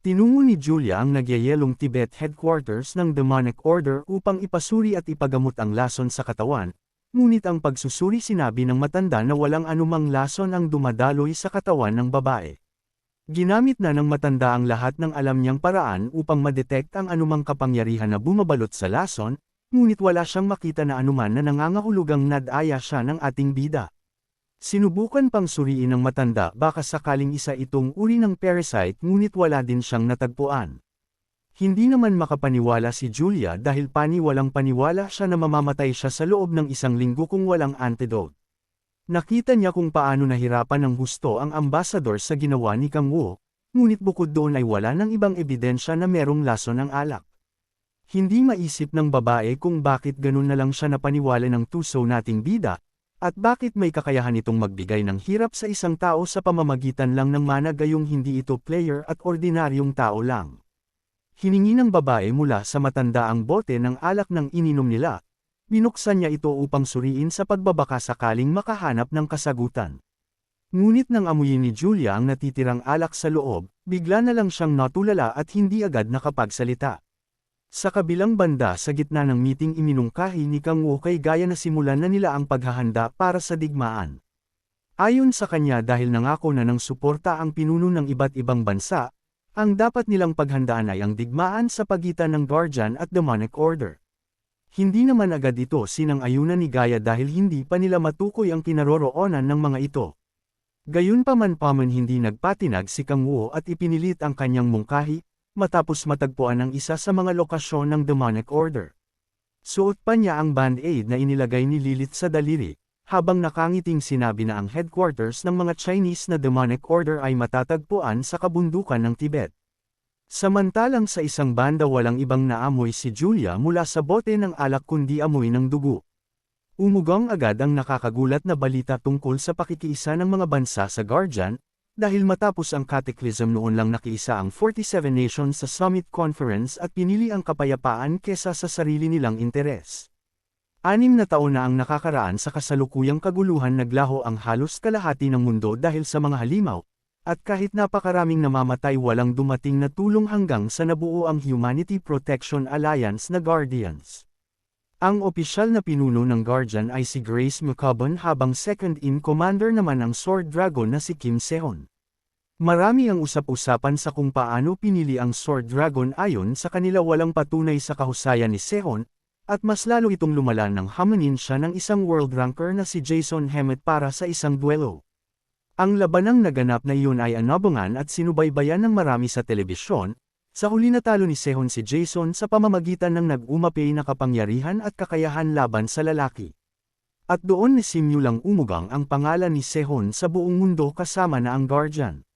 Tinungo ni Julia ang nagyayelong Tibet headquarters ng Demonic Order upang ipasuri at ipagamot ang lason sa katawan, ngunit ang pagsusuri sinabi ng matanda na walang anumang lason ang dumadaloy sa katawan ng babae. Ginamit na ng matanda ang lahat ng alam niyang paraan upang madetect ang anumang kapangyarihan na bumabalot sa lason, ngunit wala siyang makita na anuman na nangangahulugang nadaya siya ng ating bida. Sinubukan pang suriin ng matanda baka sakaling isa itong uri ng parasite ngunit wala din siyang natagpuan. Hindi naman makapaniwala si Julia dahil walang paniwala siya na mamamatay siya sa loob ng 1 linggo kung walang antidote. Nakita niya kung paano nahirapan ng husto ang ambassador sa ginawa ni Kang Wu, ngunit bukod doon ay wala ng ibang ebidensya na merong lason ng alak. Hindi maisip ng babae kung bakit ganun na lang siya napaniwala ng tuso nating bida, at bakit may kakayahan itong magbigay ng hirap sa isang tao sa pamamagitan lang ng mana gayong hindi ito player at ordinaryong tao lang. Hiningi ng babae mula sa matanda ang bote ng alak ng ininom nila. Binuksan niya ito upang suriin sa pagbabaka sakaling makahanap ng kasagutan. Ngunit nang amuyin ni Julia ang natitirang alak sa loob, bigla na lang siyang natulala at hindi agad nakapagsalita. Sa kabilang banda sa gitna ng meeting iminungkahi ni Kang Wu kay Gaia na simulan na nila ang paghahanda para sa digmaan. Ayon sa kanya dahil nangako na ng suporta ang pinuno ng iba't ibang bansa, ang dapat nilang paghandaan ay ang digmaan sa pagitan ng Guardian at Demonic Order. Hindi naman agad ito sinang-ayunan ni Gaia dahil hindi pa nila matukoy ang kinaroroonan ng mga ito. Gayunpaman hindi nagpatinag si Kang Wu at ipinilit ang kanyang mungkahi, matapos matagpuan ang isa sa mga lokasyon ng Demonic Order. Suot pa niya ang band-aid na inilagay ni Lilith sa daliri, habang nakangiting sinabi na ang headquarters ng mga Chinese na Demonic Order ay matatagpuan sa kabundukan ng Tibet. Samantalang sa isang banda walang ibang naamoy si Julia mula sa bote ng alak kundi amoy ng dugo. Umugang agad ang nakakagulat na balita tungkol sa pakikiisa ng mga bansa sa Guardian, dahil matapos ang cataclysm noon lang nakiisa ang 47 nations sa Summit Conference at pinili ang kapayapaan kesa sa sarili nilang interes. 6 na taon na ang nakakaraan sa kasalukuyang kaguluhan naglaho ang halos kalahati ng mundo dahil sa mga halimaw, at kahit napakaraming namamatay walang dumating na tulong hanggang sa nabuo ang Humanity Protection Alliance na Guardians. Ang opisyal na pinuno ng Guardian ay si Grace McCubbon habang second-in-commander naman ang Sword Dragon na si Kim Sehon. Marami ang usap-usapan sa kung paano pinili ang Sword Dragon ayon sa kanila walang patunay sa kahusayan ni Sehon, at mas lalo itong lumala nang hamanin siya ng isang world ranker na si Jason Hemet para sa isang duelo. Ang labanang naganap na iyon ay anabangan at sinubaybayan ng marami sa telebisyon. Sa huli natalo ni Sehon si Jason sa pamamagitan ng nag-umapay na kapangyarihan at kakayahan laban sa lalaki. At doon ni simulang umugang ang pangalan ni Sehon sa buong mundo kasama na ang Guardian.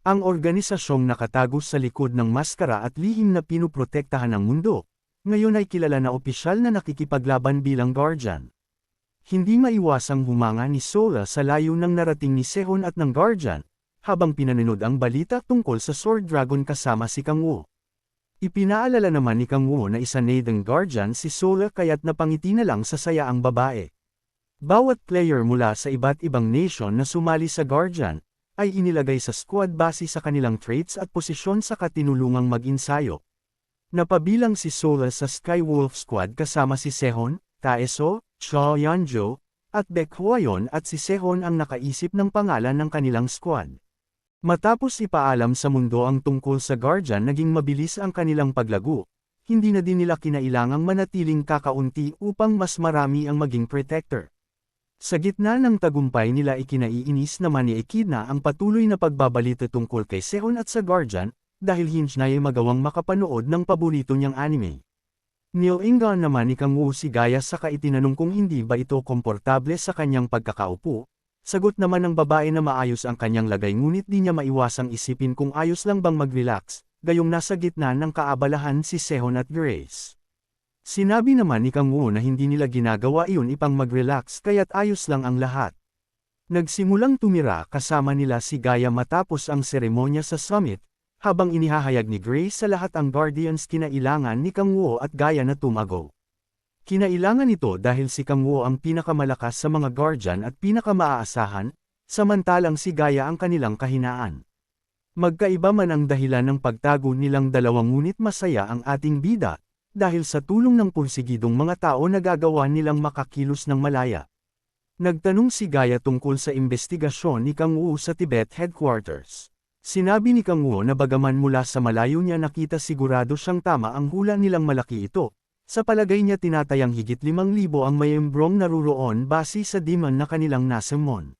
Ang organisasyong nakatago sa likod ng maskara at lihim na pinuprotektahan ng mundo, ngayon ay kilala na opisyal na nakikipaglaban bilang Guardian. Hindi maiwasang humanga ni Sola sa layo ng narating ni Sehon at ng Guardian, habang pinanood ang balita tungkol sa Sword Dragon kasama si Kang Wu. Ipinaalala naman ni Kang Wu na isa ng Guardian si Sola kaya't napangiti na lang sa saya ang babae. Bawat player mula sa iba't ibang nation na sumali sa Guardian, ay inilagay sa squad base sa kanilang traits at posisyon sa katinulungang mag-insayo. Napabilang si Sola sa Skywolf Squad kasama si Sehon, Taeso, Chao Yanzhou, at Baek Hwayon at si Sehon ang nakaisip ng pangalan ng kanilang squad. Matapos ipaalam sa mundo ang tungkol sa Guardian naging mabilis ang kanilang paglago, hindi na din nila kinailangang manatiling kakaunti upang mas marami ang maging protector. Sa gitna ng tagumpay nila ikinaiinis naman ni Echidna ang patuloy na pagbabalita tungkol kay Sehon at sa Guardian, dahil hindi niya magawang makapanood ng paborito niyang anime. Nilingan naman ni Kang Wu si Gaia saka itinanong kung hindi ba ito komportable sa kanyang pagkakaupo. Sagot naman ng babae na maayos ang kanyang lagay ngunit di niya maiwasang isipin kung ayos lang bang mag-relax, gayong nasa gitna ng kaabalahan si Sehon at Grace. Sinabi naman ni Kang Wu na hindi nila ginagawa iyon ipang mag-relax kaya't ayos lang ang lahat. Nagsimulang tumira kasama nila si Gaia matapos ang seremonya sa summit, habang inihahayag ni Grace sa lahat ang Guardians kinailangan ni Kang Wu at Gaia na tumago. Kinailangan ito dahil si Kang Wu ang pinakamalakas sa mga Guardian at pinakamaaasahan, samantalang si Gaia ang kanilang kahinaan. Magkaiba man ang dahilan ng pagtago nilang dalawa ngunit masaya ang ating bida, dahil sa tulong ng pursigidong mga tao nagagawa nilang makakilos ng malaya. Nagtanong si Gaia tungkol sa investigasyon ni Kang Wu sa Tibet headquarters. Sinabi ni Kang Wu na bagaman mula sa malayo niya nakita sigurado siyang tama ang hula nilang malaki ito. Sa palagay niya tinatayang higit 5,000 ang mayembrong naruroon base sa demon na kanilang nasamon.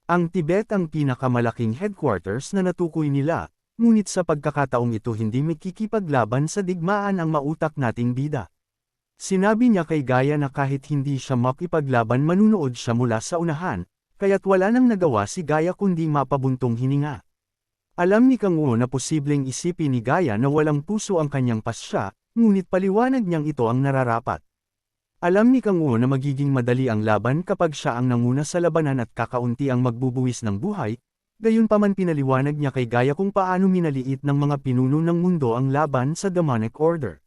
Ang Tibet ang pinakamalaking headquarters na natukoy nila, ngunit sa pagkakataong ito hindi makikipaglaban sa digmaan ang mautak nating bida. Sinabi niya kay Gaia na kahit hindi siya makipaglaban manunood siya mula sa unahan, kaya't wala nang nagawa si Gaia kundi mapabuntong hininga. Alam ni Kang Wu na posibleng isipin ni Gaia na walang puso ang kanyang pasya, ngunit paliwanag niyang ito ang nararapat. Alam ni Kang Wu na magiging madali ang laban kapag siya ang nanguna sa labanan at kakaunti ang magbubuwis ng buhay, gayunpaman pinaliwanag niya kay Gaia kung paano minaliit ng mga pinuno ng mundo ang laban sa demonic order.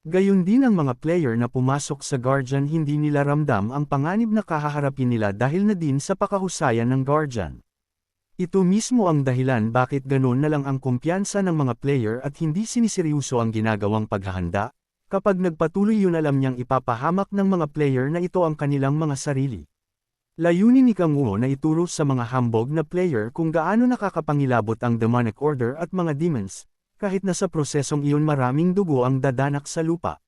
Gayon din ang mga player na pumasok sa Guardian hindi nila ramdam ang panganib na kahaharapin nila dahil na din sa pakahusayan ng Guardian. Ito mismo ang dahilan bakit ganon na lang ang kumpiyansa ng mga player at hindi siniseryoso ang ginagawang paghahanda. Kapag nagpatuloy yun alam niyang ipapahamak ng mga player na ito ang kanilang mga sarili. Layunin ni Kang Wu na ituro sa mga hambog na player kung gaano nakakapangilabot ang demonic order at mga demons, kahit na sa prosesong iyon maraming dugo ang dadanak sa lupa.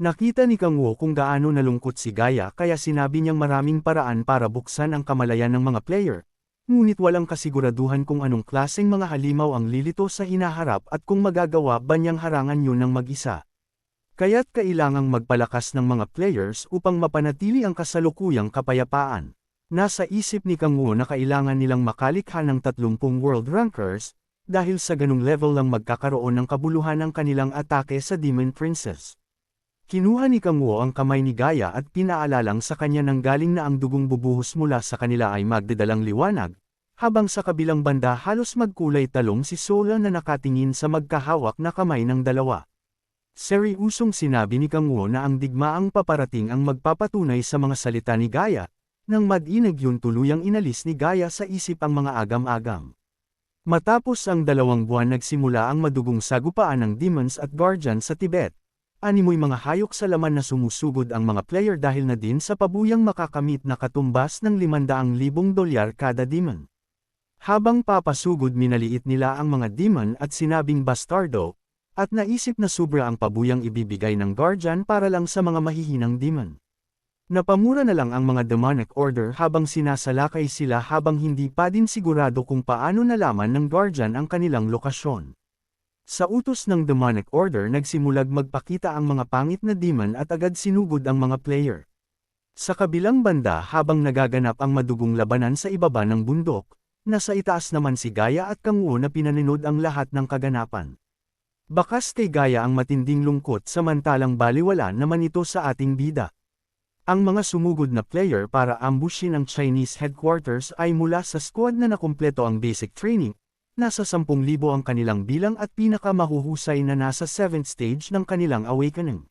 Nakita ni Kang Wu kung gaano nalungkot si Gaia kaya sinabi niyang maraming paraan para buksan ang kamalayan ng mga player, ngunit walang kasiguraduhan kung anong klaseng mga halimaw ang lilito sa hinaharap at kung magagawa ba niyang harangan yun ng mag-isa. Kaya't kailangang magpalakas ng mga players upang mapanatili ang kasalukuyang kapayapaan. Nasa isip ni Kang Wu na kailangan nilang makalikha ng 30 world rankers, dahil sa ganung level lang magkakaroon ng kabuluhan ang kanilang atake sa Demon Princess. Kinuha ni Kang Wu ang kamay ni Gaia at pinaalalang sa kanya nang galing na ang dugong bubuhos mula sa kanila ay magdadalang liwanag, habang sa kabilang banda halos magkulay talong si Sola na nakatingin sa magkahawak na kamay ng dalawa. Seryusong sinabi ni Kang Wu na ang digmaang paparating ang magpapatunay sa mga salita ni Gaia, nang mag-inag yun tuluyang inalis ni Gaia sa isip ang mga agam-agam. Matapos ang 2 buwan nagsimula ang madugong sagupaan ng demons at guardian sa Tibet. Animoy mga hayok sa laman na sumusugod ang mga player dahil na din sa pabuyang makakamit na katumbas ng 500,000 dolyar kada demon. Habang papasugod minaliit nila ang mga demon at sinabing bastardo, at naisip na sobra ang pabuyang ibibigay ng Guardian para lang sa mga mahihinang demon. Napamura na lang ang mga demonic order habang sinasalakay sila habang hindi pa din sigurado kung paano nalaman ng Guardian ang kanilang lokasyon. Sa utos ng demonic order nagsimulag magpakita ang mga pangit na demon at agad sinugod ang mga player. Sa kabilang banda habang nagaganap ang madugong labanan sa ibaba ng bundok, nasa itaas naman si Gaia at Kang Wu na pinanood ang lahat ng kaganapan. Bakas kay Gaia ang matinding lungkot samantalang baliwala naman ito sa ating bida. Ang mga sumugod na player para ambushin ang Chinese headquarters ay mula sa squad na nakumpleto ang basic training, nasa 10,000 ang kanilang bilang at pinakamahuhusay na nasa 7th stage ng kanilang awakening.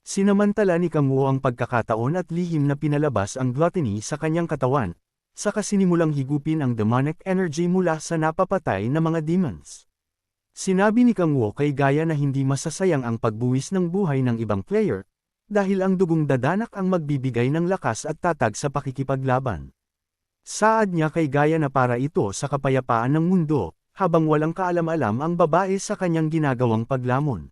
Sinamantala ni Kang Wu ang pagkakataon at lihim na pinalabas ang gluttony sa kanyang katawan, saka sinimulang higupin ang demonic energy mula sa napapatay na mga demons. Sinabi ni Kang Wu kay Gaia na hindi masasayang ang pagbuwis ng buhay ng ibang player, dahil ang dugong dadanak ang magbibigay ng lakas at tatag sa pakikipaglaban. Saad niya kay Gaia na para ito sa kapayapaan ng mundo, habang walang kaalam-alam ang babae sa kanyang ginagawang paglamon.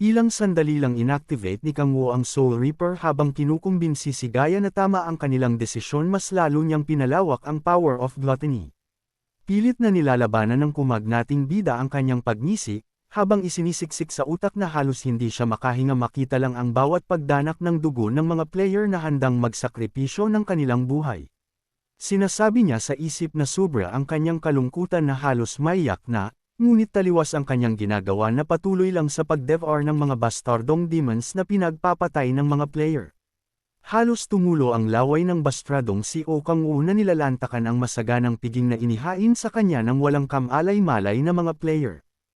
Ilang sandali lang inactivate ni Kang Wu ang Soul Reaper habang kinukumbinsi si Gaia na tama ang kanilang desisyon mas lalo niyang pinalawak ang power of gluttony. Pilit na nilalabanan ng kumagnating bida ang kanyang pagnisi, habang isinisiksik sa utak na halos hindi siya makahinga makita lang ang bawat pagdanak ng dugo ng mga player na handang magsakripisyo ng kanilang buhay. Sinasabi niya sa isip na sobra ang kanyang kalungkutan na halos maiyak na, ngunit taliwas ang kanyang ginagawa na patuloy lang sa pag-devour ng mga bastardong demons na pinagpapatay ng mga player. Halos tumulo ang laway ng bastradong si Kang Wu na nilalantakan ang masaganang piging na inihain sa kanya ng walang kamalay-malay na mga player.